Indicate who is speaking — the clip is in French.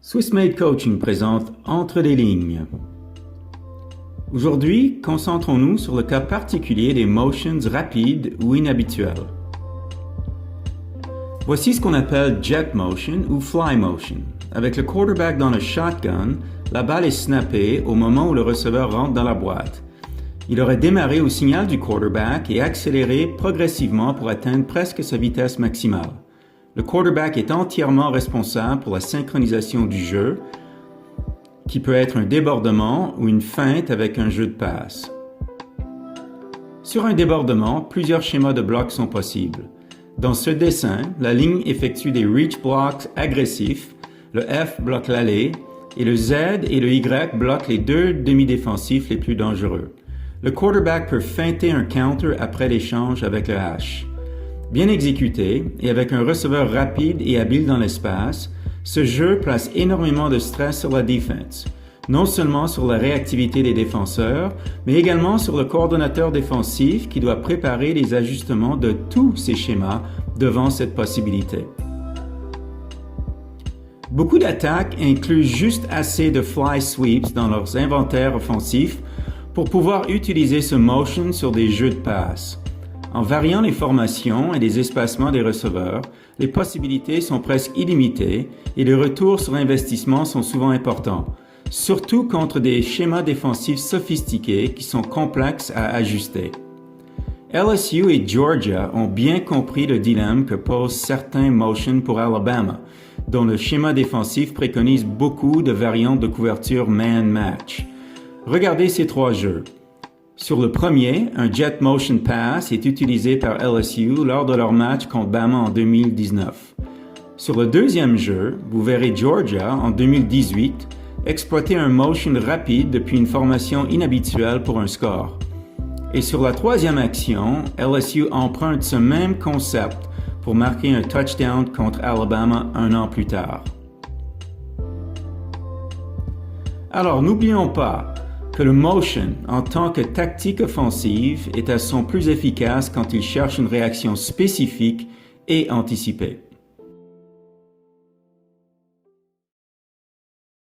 Speaker 1: Swissmade Coaching présente Entre les lignes. Aujourd'hui, concentrons-nous sur le cas particulier des motions rapides ou inhabituelles. Voici ce qu'on appelle jet motion ou fly motion. Avec le quarterback dans le shotgun, la balle est snappée au moment où le receveur rentre dans la boîte. Il aurait démarré au signal du quarterback et accéléré progressivement pour atteindre presque sa vitesse maximale. Le quarterback est entièrement responsable pour la synchronisation du jeu, qui peut être un débordement ou une feinte avec un jeu de passe. Sur un débordement, plusieurs schémas de blocs sont possibles. Dans ce dessin, la ligne effectue des reach blocks agressifs, le F bloque l'aller et le Z et le Y bloquent les deux demi-défensifs les plus dangereux. Le quarterback peut feinter un counter après l'échange avec le H. Bien exécuté et avec un receveur rapide et habile dans l'espace, ce jeu place énormément de stress sur la défense, non seulement sur la réactivité des défenseurs, mais également sur le coordonnateur défensif qui doit préparer les ajustements de tous ces schémas devant cette possibilité. Beaucoup d'attaques incluent juste assez de fly sweeps dans leurs inventaires offensifs pour pouvoir utiliser ce motion sur des jeux de passe. En variant les formations et les espacements des receveurs, les possibilités sont presque illimitées et les retours sur investissement sont souvent importants, surtout contre des schémas défensifs sophistiqués qui sont complexes à ajuster. LSU et Georgia ont bien compris le dilemme que posent certains motions pour Alabama, dont le schéma défensif préconise beaucoup de variantes de couverture man-match. Regardez ces trois jeux. Sur le premier, un jet motion pass est utilisé par LSU lors de leur match contre Bama en 2019. Sur le deuxième jeu, vous verrez Georgia, en 2018, exploiter un motion rapide depuis une formation inhabituelle pour un score. Et sur la troisième action, LSU emprunte ce même concept pour marquer un touchdown contre Alabama un an plus tard. Alors, n'oublions pas que le motion, en tant que tactique offensive, est à son plus efficace quand il cherche une réaction spécifique et anticipée.